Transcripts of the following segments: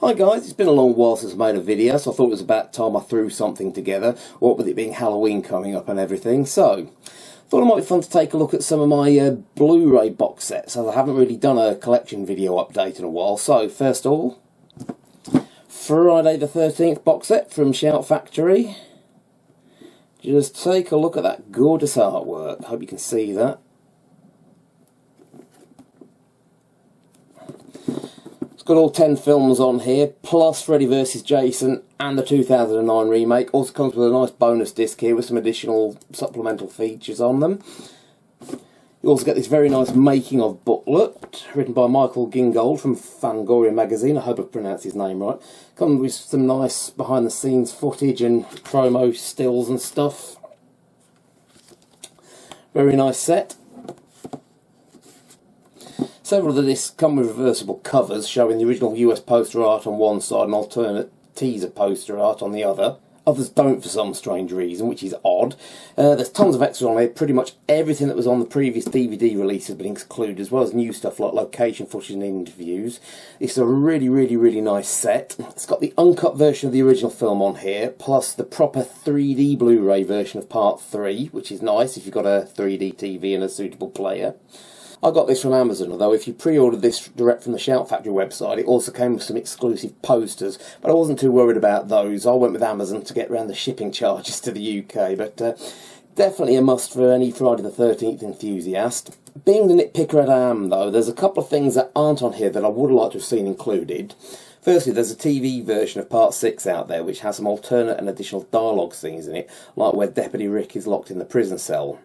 Hi guys, it's been a long while since I made a video, so I thought it was about time I threw something together, what with it being Halloween coming up and everything. So, thought it might be fun to take a look at some of my Blu-Ray box sets, as I haven't really done a collection video update in a while. So, first of all, Friday the 13th box set from Shout Factory. Just take a look at that gorgeous artwork. Hope you can see that. Got all 10 films on here, plus Freddy vs Jason and the 2009 remake. Also comes with a nice bonus disc here with some additional supplemental features on them. You also get this very nice making of booklet, written by Michael Gingold from Fantasia magazine. I hope I've pronounced his name right. Comes with some nice behind the scenes footage and promo stills and stuff. Very nice set. Several of the discs come with reversible covers showing the original US poster art on one side and alternate teaser poster art on the other. Others don't for some strange reason, which is odd. There's tons of extras on here. Pretty much everything that was on the previous DVD release has been included, as well as new stuff like location footage and interviews. It's a really nice set. It's got the uncut version of the original film on here, plus the proper 3D Blu-ray version of Part 3, which is nice if you've got a 3D TV and a suitable player. I got this from Amazon, although if you pre-ordered this direct from the Shout Factory website, it also came with some exclusive posters, but I wasn't too worried about those. I went with Amazon to get around the shipping charges to the UK, but definitely a must for any Friday the 13th enthusiast. Being the nitpicker that I am, though, there's a couple of things that aren't on here that I would like to have seen included. Firstly, there's a TV version of Part 6 out there which has some alternate and additional dialogue scenes in it, like where Deputy Rick is locked in the prison cell.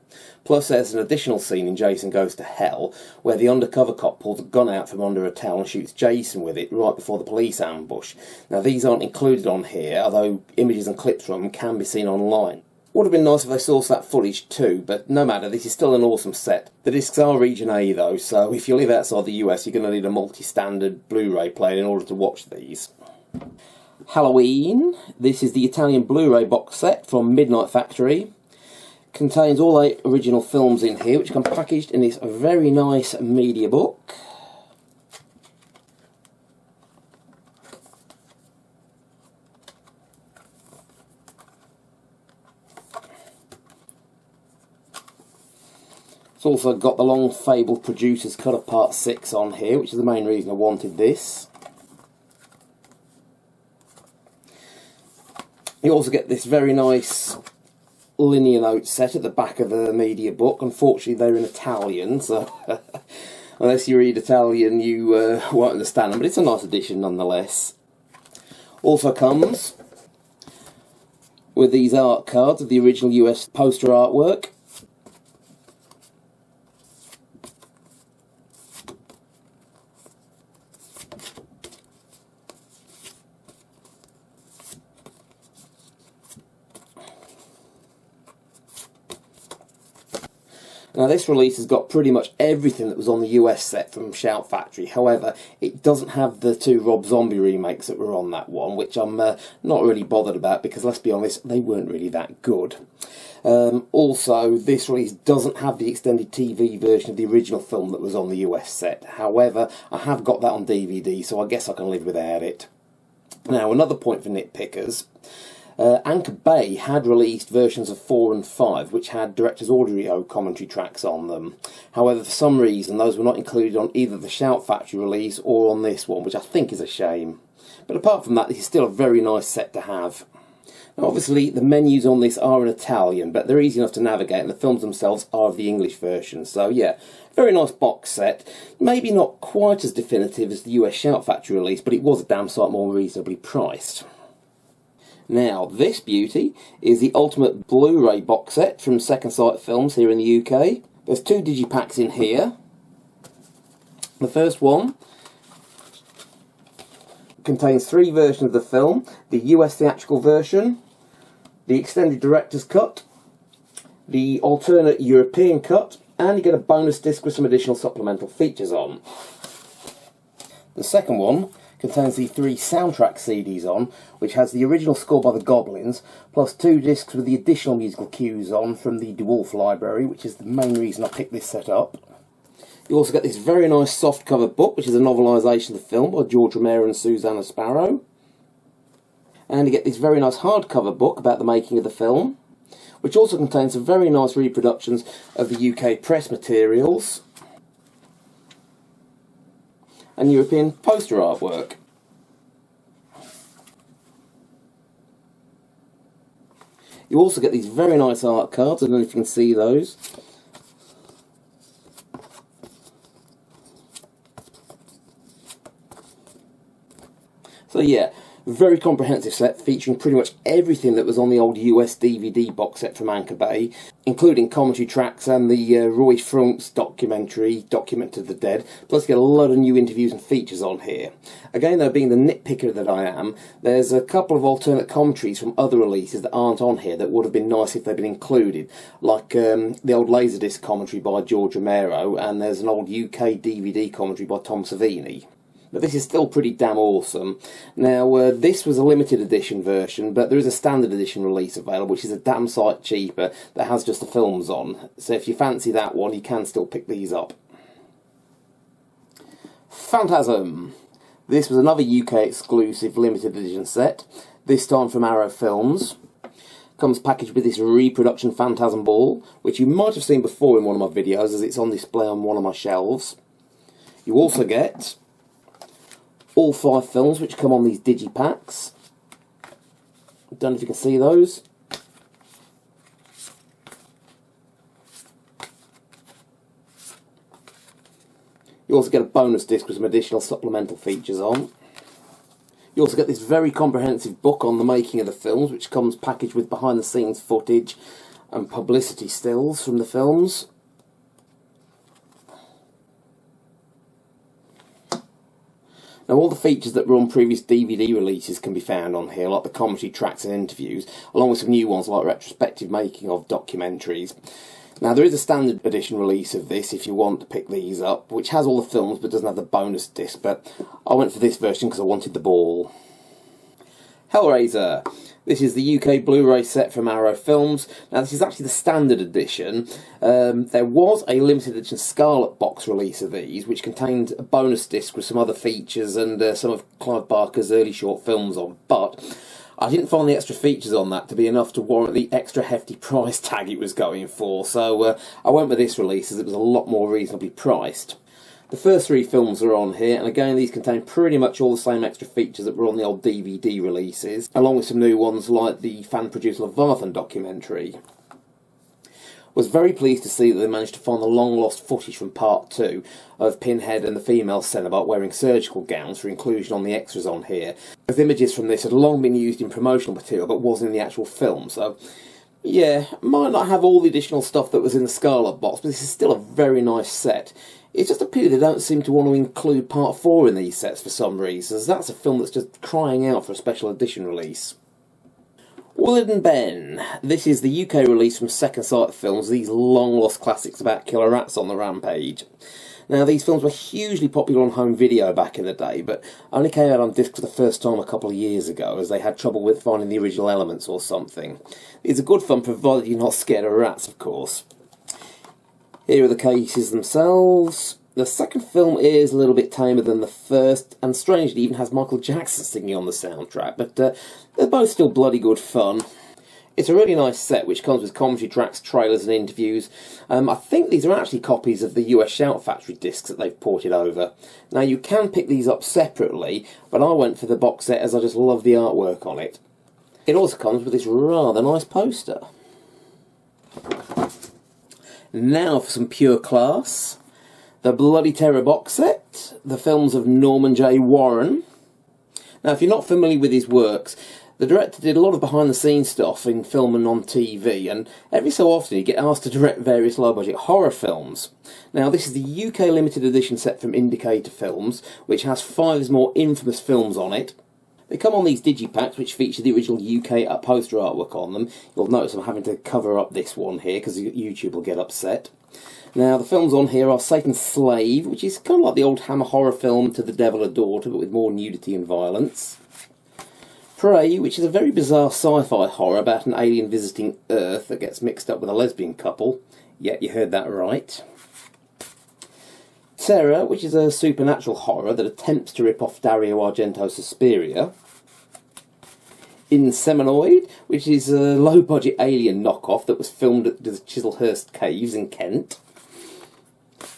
Plus there's an additional scene in Jason Goes to Hell where the undercover cop pulls a gun out from under a towel and shoots Jason with it right before the police ambush. Now these aren't included on here, although images and clips from them can be seen online. Would have been nice if they sourced that footage too, but no matter, this is still an awesome set. The discs are Region A though, so if you live outside the US, you're going to need a multi-standard Blu-ray player in order to watch these. Halloween. This is the Italian Blu-ray box set from Midnight Factory. Contains all 8 original films in here, which come packaged in this very nice media book. It's also got the long fabled producer's cut of Part 6 on here, which is the main reason I wanted this. You also get this very nice linear note set at the back of the media book. Unfortunately they're in Italian, so unless you read Italian you won't understand them, but it's a nice addition nonetheless. Also comes with these art cards of the original US poster artwork. Now this release has got pretty much everything that was on the US set from Shout Factory. However, it doesn't have the 2 Rob Zombie remakes that were on that one, which I'm not really bothered about because, let's be honest, they weren't really that good. Also, this release doesn't have the extended TV version of the original film that was on the US set. However, I have got that on DVD, so I guess I can live without it. Now, another point for nitpickers. Anchor Bay had released versions of 4 and 5 which had director's audio commentary tracks on them. However, for some reason those were not included on either the Shout Factory release or on this one, which I think is a shame. But apart from that, this is still a very nice set to have. Now obviously the menus on this are in Italian, but they're easy enough to navigate and the films themselves are of the English version. So yeah, very nice box set. Maybe not quite as definitive as the US Shout Factory release, but it was a damn sight more reasonably priced. Now, this beauty is the Ultimate Blu-ray box set from Second Sight Films here in the UK. There's 2 digipacks in here. The first one contains 3 versions of the film: the US theatrical version, the extended director's cut, the alternate European cut, and you get a bonus disc with some additional supplemental features on. The second one contains the 3 soundtrack CDs on, which has the original score by the Goblins, plus 2 discs with the additional musical cues on from the DeWolf library, which is the main reason I picked this set up. You also get this very nice softcover book, which is a novelisation of the film by George Romero and Susanna Sparrow. And you get this very nice hardcover book about the making of the film, which also contains some very nice reproductions of the UK press materials and European poster artwork. You also get these very nice art cards. I don't know if you can see those. So yeah, very comprehensive set featuring pretty much everything that was on the old US DVD box set from Anchor Bay, including commentary tracks and the Roy Frunk's documentary, Document of the Dead, plus you get a lot of new interviews and features on here. Again though, being the nitpicker that I am, there's a couple of alternate commentaries from other releases that aren't on here that would have been nice if they'd been included, like the old Laserdisc commentary by George Romero, and there's an old UK DVD commentary by Tom Savini. But this is still pretty damn awesome. Now, this was a limited edition version, but there is a standard edition release available, which is a damn sight cheaper, that has just the films on. So if you fancy that one, you can still pick these up. Phantasm. This was another UK exclusive limited edition set, this time from Arrow Films. Comes packaged with this reproduction Phantasm ball, which you might have seen before in one of my videos, as it's on display on one of my shelves. You also get all 5 films which come on these digipacks. Don't know if you can see those. You also get a bonus disc with some additional supplemental features on. You also get this very comprehensive book on the making of the films, which comes packaged with behind the scenes footage and publicity stills from the films. Now, all the features that were on previous DVD releases can be found on here, like the commentary tracks and interviews, along with some new ones like retrospective making of documentaries. Now, there is a standard edition release of this if you want to pick these up, which has all the films but doesn't have the bonus disc, but I went for this version because I wanted the ball. Hellraiser. This is the UK Blu-ray set from Arrow Films. Now, this is actually the standard edition. There was a limited edition Scarlet box release of these, which contained a bonus disc with some other features and some of Clive Barker's early short films on, but I didn't find the extra features on that to be enough to warrant the extra hefty price tag it was going for, so I went with this release as it was a lot more reasonably priced. The first 3 films are on here, and again these contain pretty much all the same extra features that were on the old DVD releases, along with some new ones like the fan-produced Leviathan documentary. Was very pleased to see that they managed to find the long-lost footage from Part 2 of Pinhead and the female Cenobite wearing surgical gowns for inclusion on the extras on here, as images from this had long been used in promotional material but wasn't in the actual film, so yeah, might not have all the additional stuff that was in the Scarlet box, but this is still a very nice set. It's just a pity they don't seem to want to include Part 4 in these sets for some reason, as that's a film that's just crying out for a special edition release. Willard and Ben. This is the UK release from Second Sight Films, these long-lost classics about killer rats on the rampage. Now, these films were hugely popular on home video back in the day, but only came out on disc for the first time a couple of years ago, as they had trouble with finding the original elements or something. These are good fun, provided you're not scared of rats, of course. Here are the cases themselves. The second film is a little bit tamer than the first, and strangely even has Michael Jackson singing on the soundtrack, but they're both still bloody good fun. It's a really nice set, which comes with commentary tracks, trailers and interviews. I think these are actually copies of the US Shout Factory discs that they've ported over. Now, you can pick these up separately, but I went for the box set as I just love the artwork on it. It also comes with this rather nice poster. Now for some pure class. The Bloody Terror box set, the films of Norman J. Warren. Now, if you're not familiar with his works, the director did a lot of behind-the-scenes stuff in film and on TV, and every so often he'd get asked to direct various low-budget horror films. Now, this is the UK limited edition set from Indicator Films, which has 5 of his more infamous films on it. They come on these digipacks, which feature the original UK poster artwork on them. You'll notice I'm having to cover up this one here, because YouTube will get upset. Now, the films on here are Satan's Slave, which is kind of like the old Hammer horror film To the Devil a Daughter, but with more nudity and violence. Prey, which is a very bizarre sci-fi horror about an alien visiting Earth that gets mixed up with a lesbian couple. Yeah, you heard that right. Terror, which is a supernatural horror that attempts to rip off Dario Argento's Suspiria. Inseminoid, which is a low-budget alien knockoff that was filmed at the Chislehurst Caves in Kent.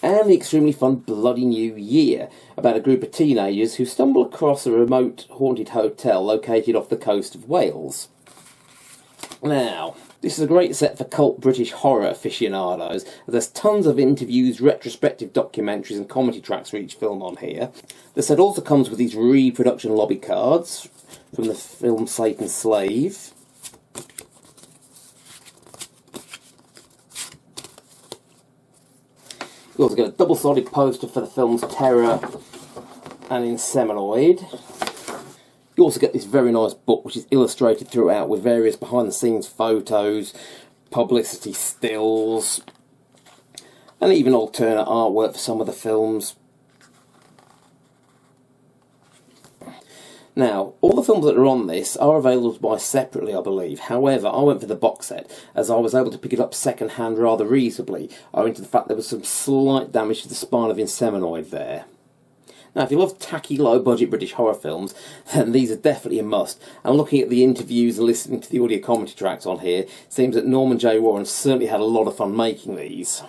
And the extremely fun Bloody New Year, about a group of teenagers who stumble across a remote haunted hotel located off the coast of Wales. Now, this is a great set for cult British horror aficionados. There's tons of interviews, retrospective documentaries and comedy tracks for each film on here. The set also comes with these reproduction lobby cards from the film Satan's Slave. You also get a double-sided poster for the films Terror and Inseminoid. You also get this very nice book which is illustrated throughout with various behind-the-scenes photos, publicity stills, and even alternate artwork for some of the films. Now, all the films that are on this are available to buy separately, I believe. However, I went for the box set, as I was able to pick it up second-hand rather reasonably, owing to the fact there was some slight damage to the spine of Inseminoid there. Now, if you love tacky, low-budget British horror films, then these are definitely a must. And looking at the interviews and listening to the audio commentary tracks on here, it seems that Norman J. Warren certainly had a lot of fun making these.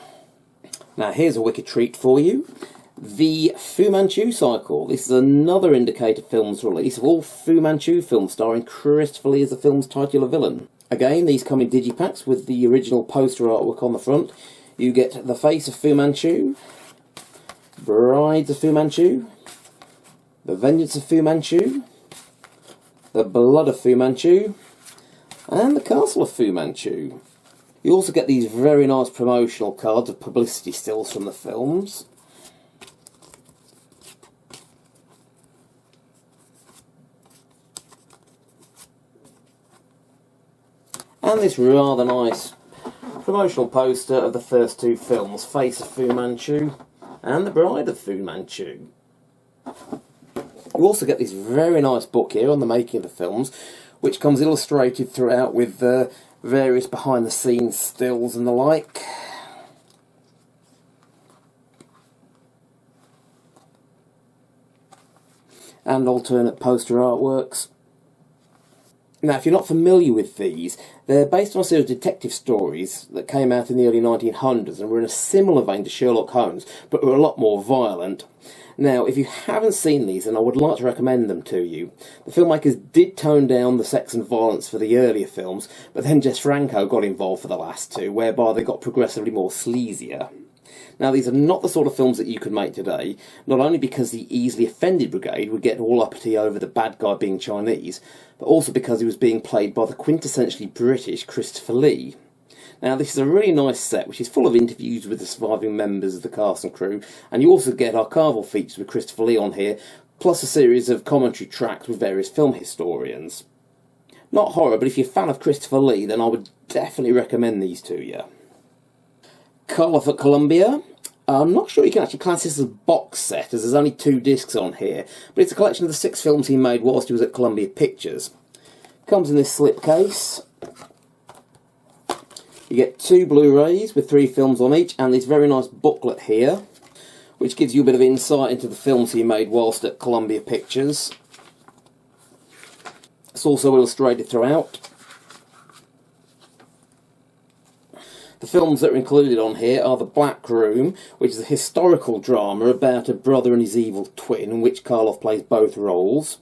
Now, here's a wicked treat for you. The Fu Manchu Cycle. This is another Indicator Films release of all Fu Manchu films starring Christopher Lee as the film's titular villain. Again, these come in digipacks with the original poster artwork on the front. You get The Face of Fu Manchu, Brides of Fu Manchu, The Vengeance of Fu Manchu, The Blood of Fu Manchu, and The Castle of Fu Manchu. You also get these very nice promotional cards of publicity stills from the films. And this rather nice promotional poster of the first two films, Face of Fu Manchu and The Bride of Fu Manchu. You also get this very nice book here on the making of the films, which comes illustrated throughout with various behind-the-scenes stills and the like. And alternate poster artworks. Now, if you're not familiar with these, they're based on a series of detective stories that came out in the early 1900s and were in a similar vein to Sherlock Holmes, but were a lot more violent. Now, if you haven't seen these, then I would like to recommend them to you. The filmmakers did tone down the sex and violence for the earlier films, but then Jess Franco got involved for the last two, whereby they got progressively more sleazier. Now, these are not the sort of films that you could make today, not only because the easily offended brigade would get all uppity over the bad guy being Chinese, but also because he was being played by the quintessentially British Christopher Lee. Now, this is a really nice set, which is full of interviews with the surviving members of the cast and crew, and you also get archival features with Christopher Lee on here, plus a series of commentary tracks with various film historians. Not horror, but if you're a fan of Christopher Lee, then I would definitely recommend these to you. Colour for Colombia. I'm not sure you can actually class this as a box set, as there's only 2 discs on here, but it's a collection of the 6 films he made whilst he was at Columbia Pictures. Comes in this slipcase. You get 2 Blu-rays with 3 films on each, and this very nice booklet here, which gives you a bit of insight into the films he made whilst at Columbia Pictures. It's also illustrated throughout. The films that are included on here are The Black Room, which is a historical drama about a brother and his evil twin, in which Karloff plays both roles.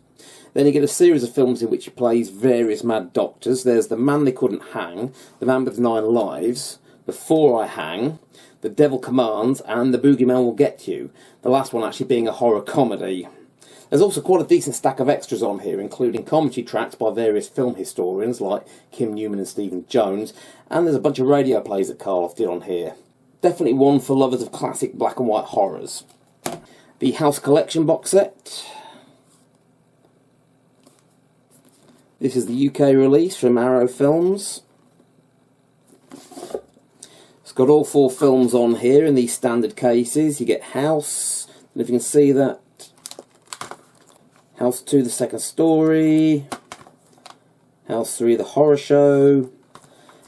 Then you get a series of films in which he plays various mad doctors. There's The Man They Couldn't Hang, The Man with 9 Lives, Before I Hang, The Devil Commands, and The Boogeyman Will Get You, the last one actually being a horror comedy. There's also quite a decent stack of extras on here, including commentary tracks by various film historians like Kim Newman and Stephen Jones, and there's a bunch of radio plays that Karloff did on here. Definitely one for lovers of classic black and white horrors. The House Collection box set. This is the UK release from Arrow Films. It's got all 4 films on here in these standard cases. You get House, and if you can see that, House 2, The Second Story, House 3, The Horror Show,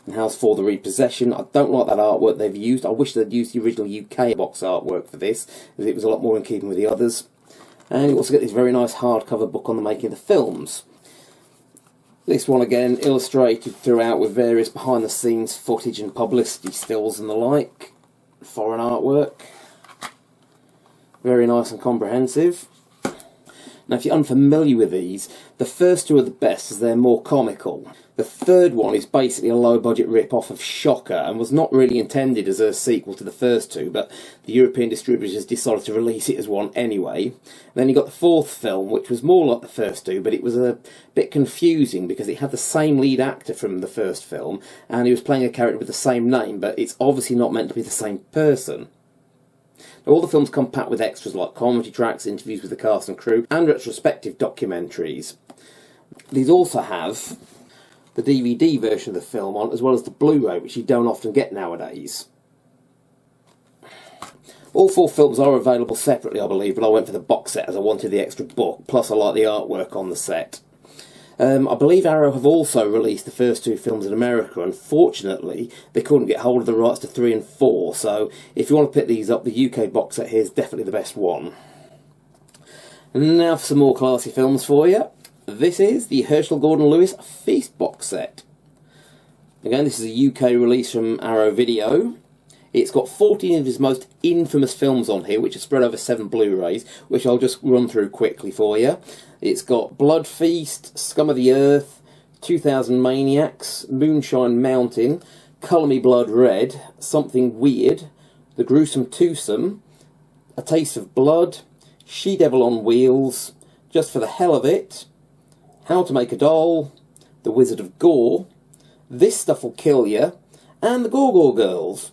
and House for the Repossession. I don't like that artwork they've used. I wish they'd used the original UK box artwork for this, as it was a lot more in keeping with the others. And you also get this very nice hardcover book on the making of the films. This one again illustrated throughout with various behind the scenes footage and publicity stills and the like. Foreign artwork. Very nice and comprehensive. Now, if you're unfamiliar with these, the first two are the best as they're more comical. The third one is basically a low-budget rip-off of Shocker and was not really intended as a sequel to the first two, but the European distributors decided to release it as one anyway. Then you got the fourth film, which was more like the first two, but it was a bit confusing because it had the same lead actor from the first film, and he was playing a character with the same name, but it's obviously not meant to be the same person. All the films come packed with extras like commentary tracks, interviews with the cast and crew, and retrospective documentaries. These also have the DVD version of the film on, as well as the Blu-Ray, which you don't often get nowadays. All four films are available separately, I believe, but I went for the box set as I wanted the extra book, plus I like the artwork on the set. I believe Arrow have also released the first two films in America. Unfortunately, they couldn't get hold of the rights to 3 and 4, so if you want to pick these up, the UK box set here is definitely the best one. And now for some more classy films for you. This is the Herschel Gordon Lewis Feast box set. Again, this is a UK release from Arrow Video. It's got 14 of his most infamous films on here, which are spread over 7 Blu-rays, which I'll just run through quickly for you. It's got Blood Feast, Scum of the Earth, 2000 Maniacs, Moonshine Mountain, Colour Me Blood Red, Something Weird, The Gruesome Twosome, A Taste of Blood, She-Devil on Wheels, Just for the Hell of It, How to Make a Doll, The Wizard of Gore, This Stuff'll Kill Ya, and The Gorgor Girls.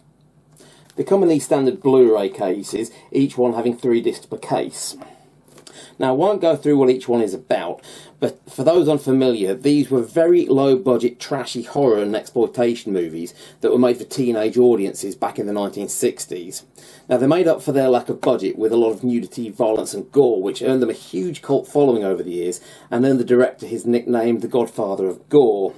They come in these standard Blu-ray cases, each one having 3 discs per case. Now, I won't go through what each one is about, but for those unfamiliar, these were very low-budget, trashy horror and exploitation movies that were made for teenage audiences back in the 1960s. Now, they made up for their lack of budget with a lot of nudity, violence and gore, which earned them a huge cult following over the years, and earned the director his nickname, the Godfather of Gore.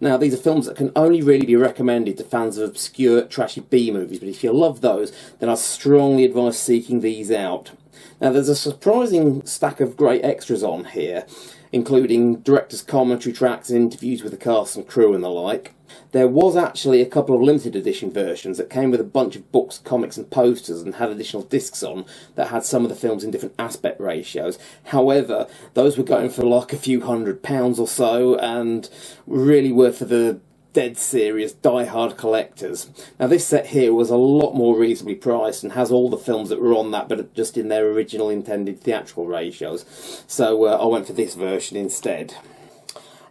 Now, these are films that can only really be recommended to fans of obscure, trashy B-movies, but if you love those, then I strongly advise seeking these out. Now, there's a surprising stack of great extras on here, including director's commentary tracks, interviews with the cast and crew and the like. There was actually a couple of limited edition versions that came with a bunch of books, comics and posters and had additional discs on that had some of the films in different aspect ratios. However, those were going for like a few £100 or so and really were for the dead serious die-hard collectors. Now, this set here was a lot more reasonably priced and has all the films that were on that, but just in their original intended theatrical ratios. So I went for this version instead.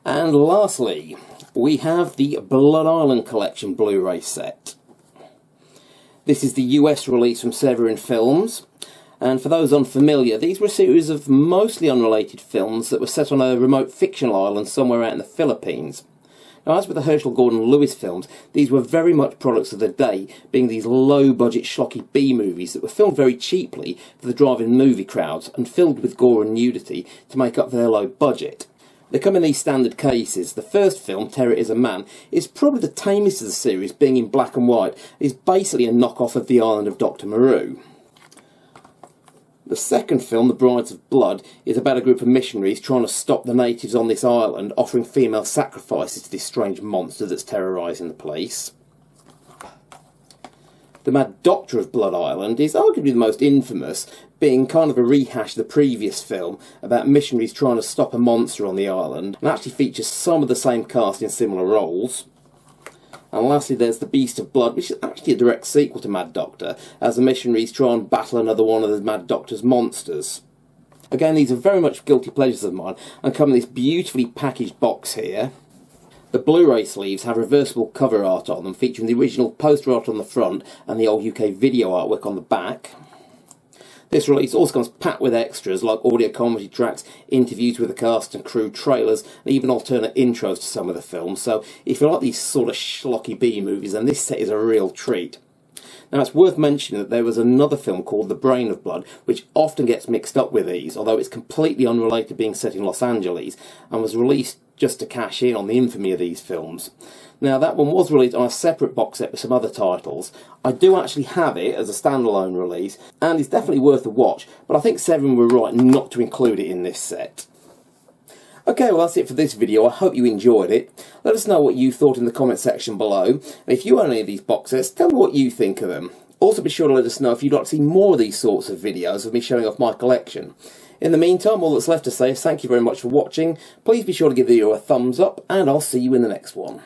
And lastly, we have the Blood Island Collection Blu-ray set. This is the US release from Severin Films. And for those unfamiliar, these were a series of mostly unrelated films that were set on a remote fictional island somewhere out in the Philippines. Now, as with the Herschel Gordon Lewis films, these were very much products of the day, being these low-budget, schlocky B-movies that were filmed very cheaply for the drive-in movie crowds and filled with gore and nudity to make up for their low budget. They come in these standard cases. The first film, Terror is a Man, is probably the tamest of the series, being in black and white. It is basically a knockoff of The Island of Dr. Moreau. The second film, The Brides of Blood, is about a group of missionaries trying to stop the natives on this island offering female sacrifices to this strange monster that's terrorising the place. The Mad Doctor of Blood Island is arguably the most infamous, being kind of a rehash of the previous film about missionaries trying to stop a monster on the island, and actually features some of the same cast in similar roles. And lastly, there's The Beast of Blood, which is actually a direct sequel to Mad Doctor, as the missionaries try and battle another one of the Mad Doctor's monsters. Again, these are very much guilty pleasures of mine, and come in this beautifully packaged box here. The Blu-ray sleeves have reversible cover art on them, featuring the original poster art on the front and the old UK video artwork on the back. This release also comes packed with extras like audio commentary tracks, interviews with the cast and crew, trailers, and even alternate intros to some of the films. So if you like these sort of schlocky B-movies, then this set is a real treat. Now, it's worth mentioning that there was another film called The Brain of Blood, which often gets mixed up with these, although it's completely unrelated, being set in Los Angeles, and was released just to cash in on the infamy of these films. Now, that one was released on a separate box set with some other titles. I do actually have it as a standalone release, and it's definitely worth a watch, but I think Seven were right not to include it in this set. Okay, well that's it for this video. I hope you enjoyed it. Let us know what you thought in the comment section below. And if you own any of these box sets, tell me what you think of them. Also be sure to let us know if you'd like to see more of these sorts of videos of me showing off my collection. In the meantime, all that's left to say is thank you very much for watching. Please be sure to give the video a thumbs up, and I'll see you in the next one.